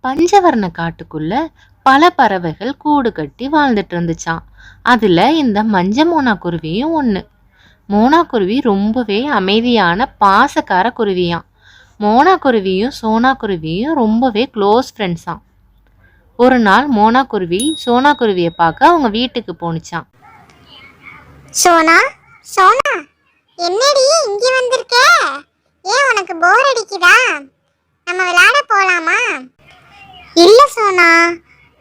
பஞ்சவர்ண காட்டுக்குள்ள பல பறவைகள் கூடு கட்டி வாழ்ந்துட்டு இருந்துச்சான். அதுல இந்த மஞ்ச மோனா குருவியும் ஒண்ணு. மோனா குருவி ரொம்பவே அமைதியான பாசக்கார குருவியாம். மோனா குருவியும் சோனா குருவியும் ரொம்பவே க்ளோஸ் ஃப்ரெண்ட்ஸாம். ஒரு நாள் மோனா குருவி சோனா குருவியை பார்க்க அவங்க வீட்டுக்கு போனுச்சான். சோனா, சோனா, என்னடி இங்க வந்திருக்க? ஏன் உனக்கு போர் அடிக்குதா? நம்ம விளையாட போலாமா? இல்ல சோனா,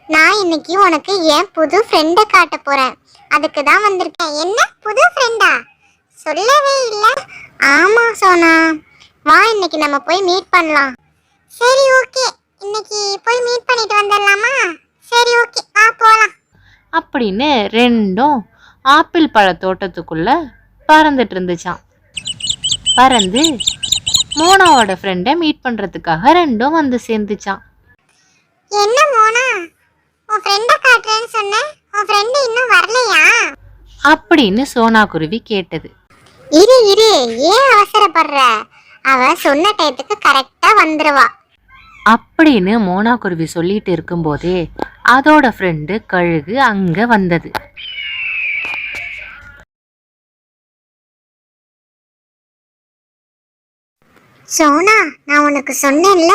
நான் இன்னைக்கு உனக்கு என் புது ஃப்ரெண்டை காட்ட போறேன். அதுக்கு தான் வந்திருக்கேன். என்ன புது ஃப்ரெண்டா? சொல்லவே இல்ல. ஆமா சோனா, வா இன்னைக்கு நம்ம போய் மீட் பண்ணலாம். சரி ஓகே, இன்னைக்கு போய் மீட் பண்ணிட்டு வந்துடலாமா? சரி ஓகே, வா போலாம் அப்படின்னு ரெண்டும் ஆப்பிள் பழ தோட்டத்துக்குள்ள பறந்துட்டு இருந்துச்சான். பறந்து மோனாவோட ஃப்ரெண்டை மீட் பண்றதுக்காக ரெண்டும் வந்து சேர்ந்துச்சான். என்ன மோனா, உன் ஃப்ரெண்ட காட்டுறேன்னு சொன்ன, உன் ஃப்ரெண்ட் இன்னும் வரலையா? அப்படின்னு சோனா குருவி கேட்டது. இரு இரு, ஏன் அவசரப்படுற? அவ சொன்ன டயத்துக்கு கரெக்டா வந்துருவா அப்படின்னு மோனா குருவி சொல்லிட்டு இருக்கும்போதே அதோட ஃப்ரெண்டு கழுகு அங்க வந்தது. சோனா, நான் உனக்கு சொன்னேன்ல,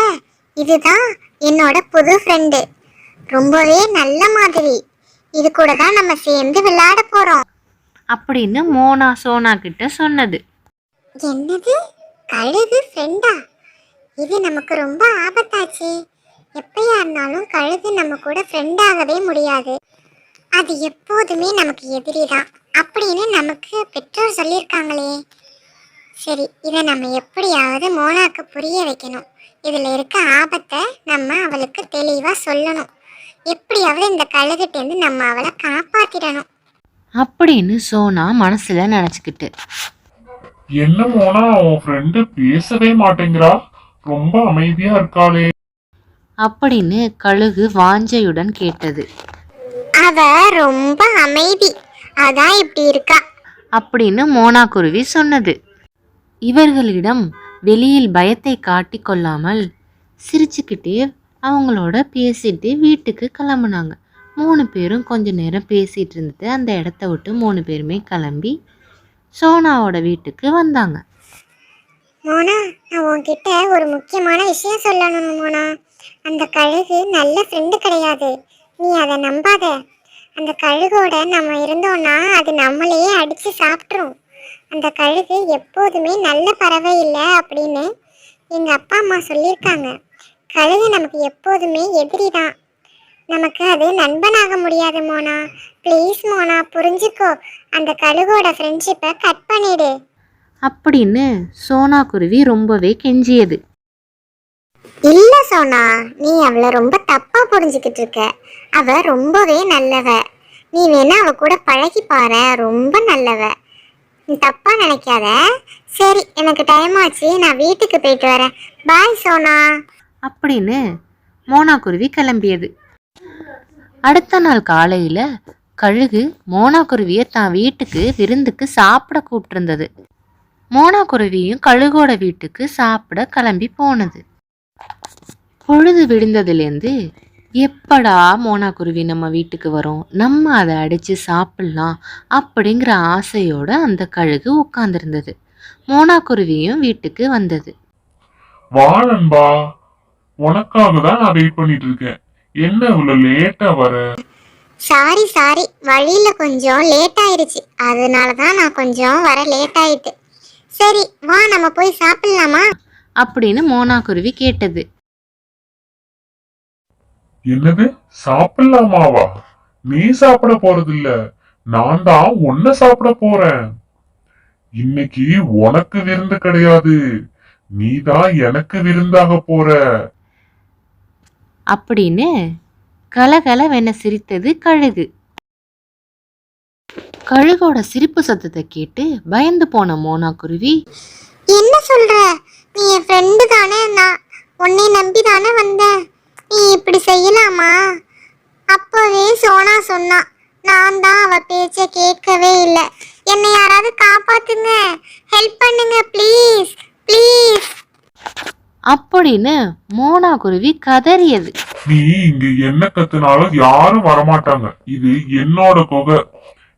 இதுதான் என்னோட புது ஃப்ரெண்டு. ரொம்பவே நல்ல மாதிரி. இது கூட தான் நம்ம சேர்ந்து விளையாட போறோம் அப்படின்னு மோனா சோனா கிட்ட சொன்னது. என்னது, கழுகு ஃப்ரெண்டா? இது நமக்கு ரொம்ப ஆபத்தாச்சு. எப்பயா இருந்தாலும் கழுகு நம்ம கூட ஃப்ரெண்ட் ஆகவே முடியாது. அது எப்போதுமே நமக்கு எதிரி தான் அப்படின்னு நமக்கு பெற்றோர் சொல்லியிருக்காங்களே. சரி, இதை நம்ம எப்படியாவது மோனாக்கு புரிய வைக்கணும். இதில் இருக்க ஆபத்தை நம்ம அவளுக்கு தெளிவாக சொல்லணும். எப்படியாவது இந்த கழுகிட்டேருந்து நம்ம அவளை காப்பாத்திடணும் அப்படின்னு சோனா மனசுல நினைச்சுக்கிட்டு. என்ன மோனா, உன் ஃப்ரெண்டு பேசவே மாட்டேங்கிறா, ரொம்ப அமைதியா இருக்காளே அப்படின்னு கழுகு வாஞ்சையுடன் கேட்டது. அவ ரொம்ப அமைதி, அதான் இப்படி இருக்கா அப்படின்னு மோனா குருவி சொன்னது. இவர்களிடம் வெளியில் பயத்தை காட்டி கொள்ளாமல் சிரிச்சுக்கிட்டே அவங்களோட பேசிட்டு வீட்டுக்கு கிளம்புனாங்க. 3 பேரும் கொஞ்ச நேரம் பேசிட்டு இருந்துட்டு அந்த இடத்த விட்டு 3 பேருமே கிளம்பி சோனாவோட வீட்டுக்கு வந்தாங்க. மோனா, நான் உன்கிட்ட ஒரு முக்கியமான விஷயம் சொல்லணும் மோனா. அந்த கழுகு நல்ல ஃப்ரெண்டு கிடையாது, நீ அதை நம்பாத. அந்த கழுகோட நம்ம இருந்தோம்னா அது நம்மளையே அடித்து சாப்பிட்ரும். அந்த கழுகு எப்போதுமே நல்ல பறவை இல்லை அப்படின்னு எங்கள் அப்பா அம்மா சொல்லியிருக்காங்க. கழுகு நமக்கு எப்போதுமே எதிரி தான். நமக்கு அது நண்பனாக முடியாது மோனா. ப்ளீஸ் மோனா, புரிஞ்சுக்கோ. அந்த கழுகோட ஃப்ரெண்ட்ஷிப்பை கட் பண்ணிடு அப்படின்னு சோனா குருவி ரொம்பவே கெஞ்சியது. இல்ல சோனா, நீ அவளை ரொம்ப தப்பா புரிஞ்சுக்கிட்டு இருக்க. அவ ரொம்பவே நல்லவ. நீ வேணா அவ கூட பழகி பாரு, ரொம்ப நல்லவ. நீ தப்பா நினைக்காத. சரி, எனக்கு டைம் ஆச்சு, நான் வீட்டுக்கு போயிட்டு வரேன். பாய் சோனா அப்படின்னு மோனா குருவி கிளம்பியது. அடுத்த நாள் காலையில கழுகு மோனா குருவியை தான் வீட்டுக்கு விருந்துக்கு சாப்பிட கூப்பிட்டிருந்தது. மோனா குருவியும் கழுகோட வீட்டுக்கு சாப்பிட கிளம்பி போனது. பொழுது விடிந்ததுலேருந்து எப்படா மோனா குருவி நம்ம வீட்டுக்கு வரும், நம்ம அதை அடித்து சாப்பிட்லாம் அப்படிங்கிற ஆசையோட அந்த கழுகு உட்கார்ந்துருந்தது. மோனா குருவியும் வீட்டுக்கு வந்தது. வா நண்பா, உனக்காக தான் நான் வெயிட் பண்ணிட்டு இருக்கேன். என்ன இவ்வளவு லேட்டா வர? சாரி, வழியில கொஞ்சம் லேட் ஆயிருச்சு, அதனால தான் நான் கொஞ்சம் வர லேட் ஆயிட்டு. சரி வா, நம்ம போய் சாப்பிடலாமா அப்படின்னு மோனா குருவி கேட்டது. என்னது, சாப்பிடலாமாவா? நீ சாப்பிட போறது இல்ல, நான் தான் உன்ன சாப்பிட போறேன். இன்னைக்கு உனக்கு விருந்து கிடையாது, நீ தான் எனக்கு விருந்தாக போற அப்படின்னு கலகலவென சிரித்தது கழுகு. கழுகோட சிரிப்பு சத்தத்தை கேட்டு பயந்து போன மோனா குருவி, என்ன சொல்ற? நீ என் ஃப்ரெண்டு தானே, நான் உன்னை நம்பி தானே வந்தேன். நீ இப்படி செய்யலாமா? அப்பவே சோனா சொன்னா, நான் தான் அவ பேச்ச கேட்கவே இல்லை. என்னை யாராவது காப்பாத்துங்க, ஹெல்ப் பண்ணுங்க ப்ளீஸ் ப்ளீஸ். அப்படின்னு மோனா குருவி கதறியது. நீ இங்க என்ன கத்துனாலும் யாரும் வரமாட்டாங்க. இது என்னோட குகை.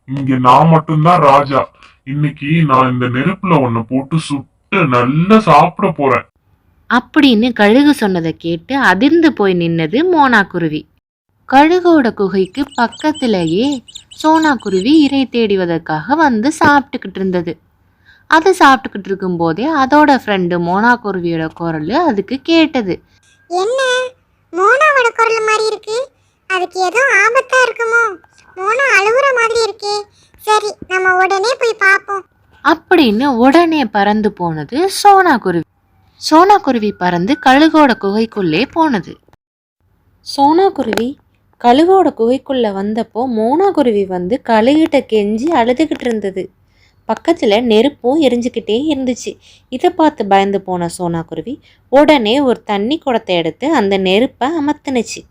இங்க நான் மட்டும்தான் ராஜா. இன்னைக்கு நான் இந்த நெருப்புல உன்னை போட்டு சுட்டு நல்லா சாப்பிட போறேன். அப்படின்னு கழுகு சொன்னதை கேட்டு அதிர்ந்து போய் நின்னது மோனா குருவி. கழுகோட குகைக்கு பக்கத்திலேயே சோனா குருவி இரை தேடுவதற்காக வந்து சாப்பிட்டுக்கிட்டு இருந்தது. அதை சாப்பிட்டுக்கிட்டு இருக்கும்போதே அதோட ஃப்ரெண்டு மோனா குருவியோட குரல் அதுக்கு கேட்டது. என்ன, மோனாவோட குரல் மாதிரி இருக்கு? அதுக்கு ஏதோ ஆபத்தா இருக்குமோ? மோனா அழுகுற மாதிரி இருக்கே. சரி, நம்ம உடனே போய் பார்ப்போம். அப்படின்னு உடனே பறந்து போனது சோனா குருவி. சோனா குருவி பறந்து கழுகோட குகைக்குள்ளே போனது. சோனா குருவி கழுகோட குகைக்குள்ள வந்தப்போ மோனா குருவி வந்து கழுகிட்ட கெஞ்சி அழுதுகிட்டு இருந்தது. பக்கத்துல நெருப்பும் எரிஞ்சுக்கிட்டே இருந்துச்சு. இதை பார்த்து பயந்து போன சோனா குருவி உடனே ஒரு தண்ணி குடத்தை எடுத்து அந்த நெருப்பை அமர்த்தினுச்சு.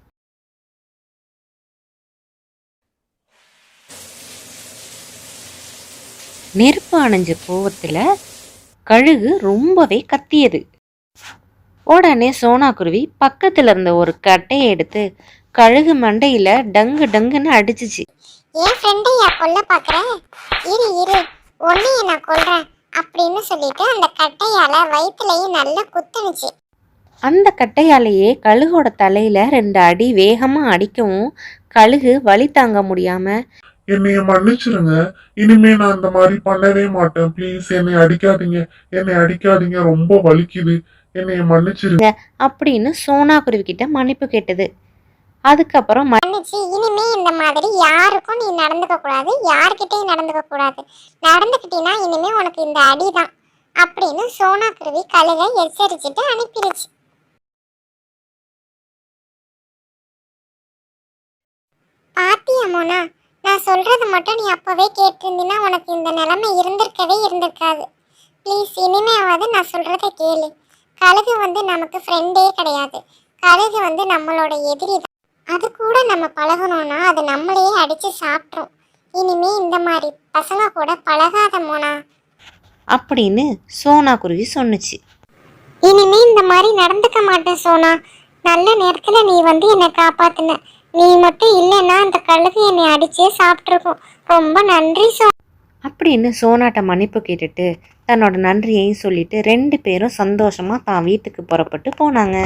நெருப்பு அணைஞ்ச கோவத்துல கழுகு ரொம்பவே கத்தியது. உடனே சோனா குருவி பக்கத்துல இருந்த ஒரு கட்டையை எடுத்து கழுகு மண்டையில டங்கு டங்குன்னு அடிச்சிச்சு. என் ஃப்ரெண்டையா கொல்ல பாக்குறேன்? இரு இரு, உன்னைய நான் கொல்றேன் அப்படின்னு சொல்லிட்டு அந்த கட்டையால வயிற்றுலையும் நல்லா குத்துனுச்சு. அந்த கட்டையாலேயே கழுகோட தலையில 2 அடி வேகமா அடிக்கவும் கழுகு வலி தாங்க முடியாம, என்னைய மன்னிச்சிருங்க. இனிமே நான் இந்த மாதிரி பண்ணவே மாட்டேன். ப்ளீஸ் என்னை அடிக்காதீங்க, என்னை அடிக்காதீங்க, ரொம்ப வலிக்குது, என்னைய மன்னிச்சிருங்க அப்படின்னு சோனா குருவி கிட்ட மன்னிப்பு கேட்டது. அதுக்கப்புறம் மன்னிச்சு, இனிமே இந்த மாதிரி யாருக்கும் நீ நடந்துக்க கூடாது, யார்கிட்டயும் நடந்துக்க கூடாது. நடந்துக்கிட்டீங்கன்னா இனிமே உனக்கு இந்த அடிதான் அப்படின்னு சோனா குருவி கழுகை எச்சரிச்சுட்டு அனுப்பிடுச்சு. பாத்தியா மோனா, நான் சொல்றது மட்டும் நீ அப்பவே கேட்டிருந்தீன்னா உனக்கு இந்த நிலைமை இருந்திருக்கவே இருந்திருக்காது. ப்ளீஸ் இனிமேவாவது நான் சொல்றத கேளு. கழுகு வந்து நமக்கு ஃப்ரெண்டே கிடையாது. கழுகு வந்து நம்மளோட எதிரி தான். அது கூட நம்ம பழகணும்னா அது நம்மளையே அடிச்சு சாப்பிட்ரும். இனிமே இந்த மாதிரி பசங்க கூட பழகாத மோனா அப்படின்னு சோனா குருவி சொன்னுச்சு. இனிமே இந்த மாதிரி நடந்துக்க மாட்டேன் சோனா. நல்ல நேரத்துல நீ வந்து என்னை காப்பாத்துன. நீ மட்டும் இல்லைன்னா அந்த கழுகு என்னை அடிச்சே சாப்பிட்ருக்கும். ரொம்ப நன்றி சோனா அப்படின்னு சோனாட்ட மன்னிப்பு கேட்டுட்டு தன்னோட நன்றியையும் சொல்லிட்டு 2 பேரும் சந்தோஷமா தான் வீட்டுக்கு புறப்பட்டு போனாங்க.